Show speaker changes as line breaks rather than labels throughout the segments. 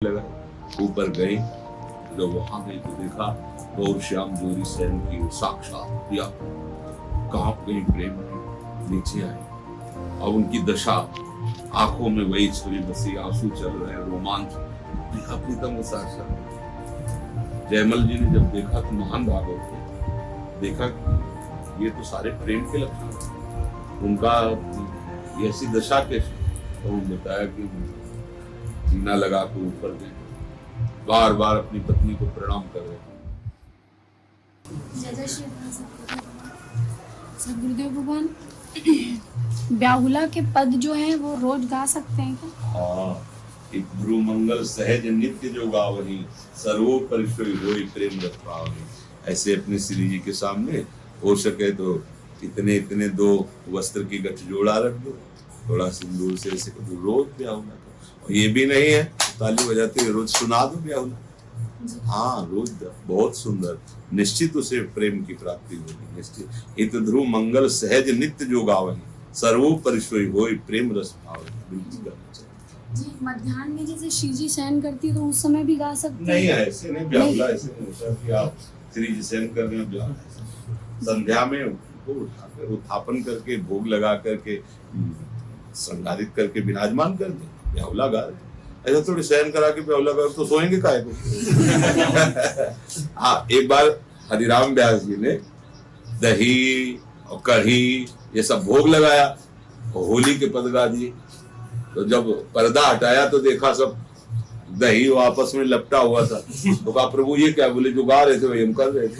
लगा। ऊपर गए, जब वहां गई तो देखा गौर श्याम जोरी सैन की साक्षात प्रिया कांप गई प्रेम में, नीचे आई और उनकी दशा, आंखों में वही छवि बसी, आंसू चल रहे हैं, रोमांच, प्रिया प्रीतम के साक्षात। जयमल जी ने जब देखा तो महान भाग हो गए, देखा कि ये तो सारे प्रेम के लक्षण, उनका ऐसी दशा कैसे, तो उन्होंने बताया कि जीना लगा के ऊपर गए, बार बार अपनी पत्नी को प्रणाम कर रहे थे।
गुरुदेव भगवान, ब्याहुला के पद जो है वो रोज गा सकते हैं क्या?
हाँ, एक गुरु मंगल सहज नित्य जो गावही, सर्वोपरि सोई होई प्रेम रस पावही। ऐसे अपने श्री जी के सामने हो सके तो इतने इतने दो वस्त्र की गठजोड़ा रख दो, थोड़ा सिंदूर से ऐसे रोज ब्याहुला। और ये भी नहीं है ताली बजाते रोज सुना दो ब्याहुला, हाँ रोज बहुत सुंदर, निश्चित उसे प्रेम की प्राप्ति होगी, निश्चित। हित ध्रुव मंगल सहज नित्य जो गावही, सर्वोपरि सोई होई प्रेम रस पावही। बिल्कुल गाना चाहिए
जी। मध्याह्न में जैसे श्रीजी शयन करती है तो उस समय भी गा सकते हैं?
नहीं, ऐसे नहीं, ब्याहुला ऐसे नहीं होता कि आप श्री जी शयन कर रहे हैं, ब्याहुला संध्या में उनको उठाकर उत्थापन करके भोग लगा करके श्रृंगारित करके विराजमान कर दे, ब्याहुला गा रहे। ऐसा थोड़ी शयन करा के ब्याहुला गा तो सोएंगे काहे को। हाँ, एक बार हरिराम व्यास जी ने दही और कढ़ी ये सब भोग लगाया और होली के पद गा दिए। तो जब पर्दा हटाया तो देखा सब दही आपस में लपटा हुआ था। तो कहा प्रभु ये क्या? बोले जो गा रहे थे वही हम कर रहे थे।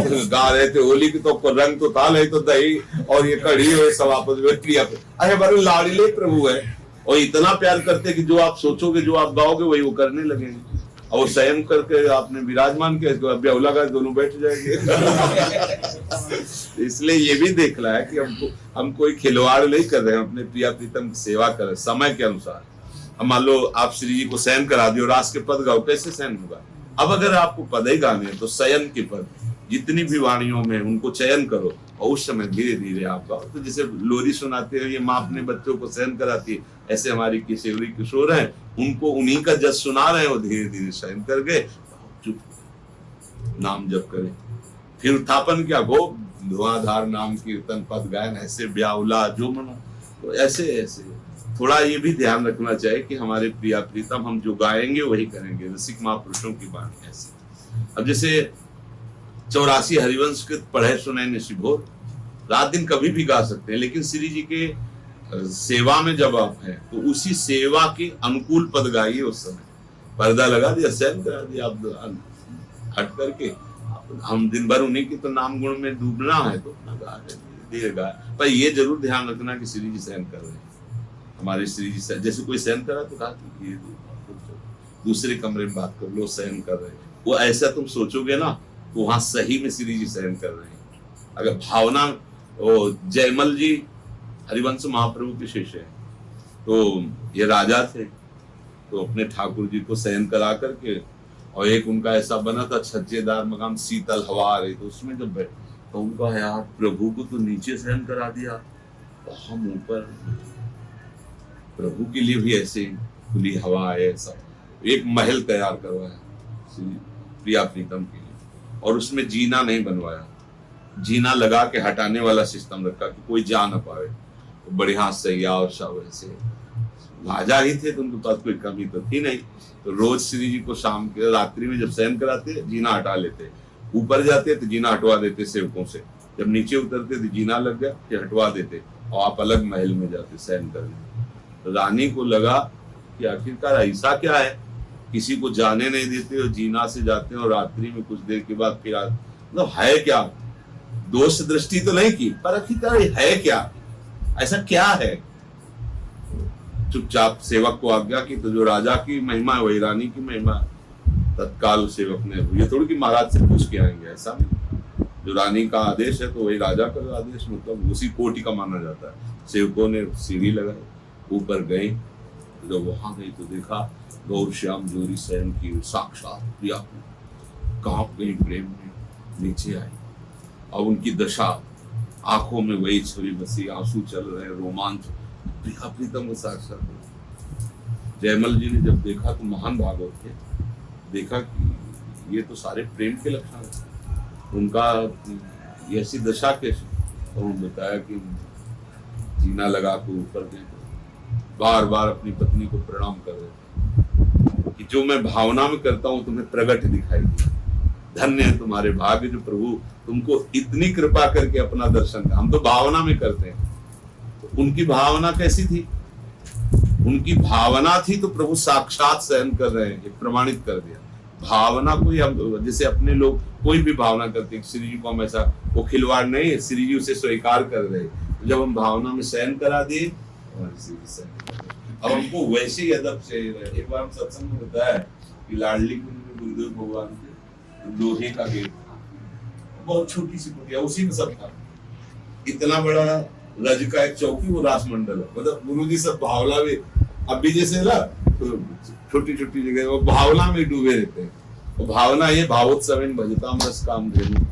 तो गा रहे थे होली की, तो रंग तो था नहीं, तो दही और ये कढ़ी और सब आपस में प्रिया। अरे बड़े लाडले प्रभु है और इतना प्यार करते कि जो आप सोचोगे, जो आप गाओगे वही वो करने लगेंगे। और वो संयम करके आपने विराजमान किया, ब्याहुला का दोनों बैठ जाएंगे। इसलिए ये भी देखना है कि हम कोई खिलवाड़ नहीं कर रहे हैं, अपने प्रिया प्रीतम की सेवा कर रहे हैं समय के अनुसार। अब मान लो आप श्री जी को शयन करा दियो, रास के पद गाओ, कैसे शयन होगा? अब अगर आपको पद ही गाने हैं तो शयन के पद जितनी भी वाणियों में उनको चयन करो और उस समय धीरे धीरे आप गाओ। तो जैसे लोरी सुनाते हो, ये माँ अपने बच्चों को शयन कराती है, ऐसे हमारी किशोरी किशोर हैं, उनको उन्हीं का जस सुना रहे हो, धीरे धीरे शयन करके चुप नाम जप करें, फिर उत्थापन क्या गो धुआंधार नाम कीर्तन पद गायन, ऐसे ब्याहुला जो मनो। तो ऐसे ऐसे थोड़ा ये भी ध्यान रखना चाहिए कि हमारे प्रिया प्रीतम हम जो गाएंगे वही करेंगे, रसिक महापुरुषों की बात ऐसे। अब जैसे 84 हरिवंश के पढ़े सुने निशिभोर, रात दिन कभी भी गा सकते हैं, लेकिन श्री जी के सेवा में जब आप हैं तो उसी सेवा के अनुकूल पद गाइए। उस समय पर्दा लगा दिया, शयन करा दिया, आप हट करके हम दिन भर उन्हीं की तो नाम गुण में डूबना है तो अपना गा धीरे गा। पर ये जरूर ध्यान रखना कि श्री जी शयन कर रहे हैं, हमारे श्री जी जैसे कोई शयन करा तो कहा ये दूसरे कमरे में बात कर लो, शयन कर रहे हैं, वो ऐसा तुम सोचोगे ना तो वहां सही में श्री जी शयन कर रहे हैं। अगर भावना, जयमल जी हरिवंश महाप्रभु के शिष्य हैं, तो ये राजा थे, तो अपने ठाकुर जी को शयन करा करके, और एक उनका ऐसा बना था छज्जेदार मकान, शीतल हवा आ रही, तो उसमें जब बैठ तो उनका यार प्रभु को तो नीचे शयन करा दिया, तो हम ऊपर प्रभु के लिए भी ऐसे खुली हवा है, ऐसा एक महल तैयार करवाया प्रिया प्रीतम के लिए, और उसमें जीना नहीं बनवाया, जीना लगा के हटाने वाला सिस्टम रखा कि कोई जा ना पाए। तो बढ़िया सैया और सब ऐसे राजा ही थे, तो उनके पास कोई कमी तो थी नहीं। तो रोज श्री जी को शाम के रात्रि में जब शयन कराते जीना हटा लेते, ऊपर जाते तो जीना हटवा देते सेवकों से, जब नीचे उतरते तो जीना लग गया फिर हटवा देते और आप अलग महल में जाते शयन करने। तो रानी को लगा कि आखिरकार ऐसा क्या है, किसी को जाने नहीं देते और जीना से जाते हैं और रात्रि में कुछ देर के बाद फिर मतलब है क्या, दोष दृष्टि तो नहीं की, पर आखिरकार है क्या, ऐसा क्या है। चुपचाप सेवक को आज्ञा की, तो जो राजा की महिमा है वही रानी की महिमा है। तत्काल सेवक ने, ये थोड़ी कि महाराज से पूछ के आएंगे, ऐसा नहीं, जो रानी का आदेश है तो वही राजा का आदेश, मतलब उसी कोटि का माना जाता है। सेवकों ने सीढ़ी लगाई, ऊपर गए, जब वहां गई तो देखा गौर श्याम जोरी सैन की साक्षात प्रिया कांप गई प्रेम में, नीचे आई और उनकी दशा, आंखों में वही छवि बसी, आंसू चल रहे हैं, रोमांच, प्रिया प्रीतम के साक्षात जयमल जी ने जब देखा तो महान भागवत थे, देखा कि ये तो सारे प्रेम के लक्षण हैं, उनका ये ऐसी दशा कैसे, और उन्होंने बताया कि जीना लगा के ऊपर गए, बार बार अपनी पत्नी को प्रणाम कर रहे थे कि जो मैं भावना में करता हूं तुम्हें प्रगट दिखाई दिया, धन्य है तुम्हारे भाग्य जो प्रभु तुमको इतनी कृपा करके अपना दर्शन, हम तो भावना में करते हैं, तो उनकी भावना कैसी थी, उनकी भावना थी तो प्रभु साक्षात सहन कर रहे हैं, ये प्रमाणित कर दिया। भावना को हम जैसे अपने लोग कोई भी भावना करते हैं, श्री जी को हम ऐसा, वो खिलवाड़ नहीं है, श्री जी उसे स्वीकार कर रहे हैं, जब हम भावना में सहन करा दिए अब हमको वैसे ही अदब चाहिए। एक बार हम सत्संग में बताया कि लाडली कुंज में गुरुदेव भगवान के लोहे का गेट था, बहुत छोटी सी कुटिया, उसी में सब था, इतना बड़ा रज का एक चौकी, वो रास मंडल है, मतलब गुरु जी सब भावना में, अभी जैसे ना छोटी छोटी जगह वो भावना में डूबे रहते हैं, तो भावना ये भावोत्सव भजताम रस काम धेनु,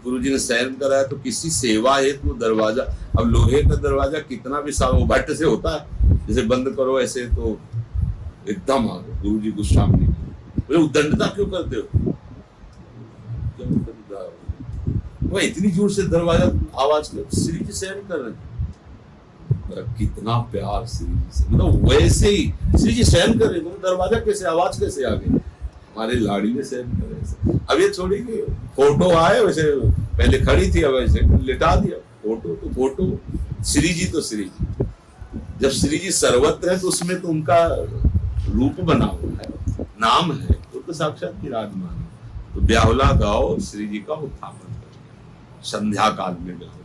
गुरु जी ने सहन कराया तो किसी सेवा है तो दरवाजा, अब लोहे का दरवाजा कितना भी वो भट्ट से होता है, जैसे बंद करो ऐसे तो एकदम आ गए, गुरु जी गुस्सा में नहीं, उद्दंडता क्यों करते हो, वो इतनी जोर से दरवाजा आवाज कर, श्री जी सहन कर रहे हैं, कितना प्यार श्री जी से, मतलब वैसे ही श्री जी सहन कर रहे, दरवाजा कैसे, आवाज कैसे आ गई, हमारे लाड़ी ने सहन कर रहे। अब ये छोड़ी कि फोटो आए, वैसे पहले खड़ी थी, अब वैसे लिटा दिया, फोटो तो फोटो, श्री जी तो श्री जी, जब श्री जी सर्वत्र है तो उसमें तो उनका रूप बना हुआ है, नाम है, तो साक्षात विराजमान है। तो ब्याहुला गाओ श्री जी का उत्थापन करो, संध्या काल में गाओ।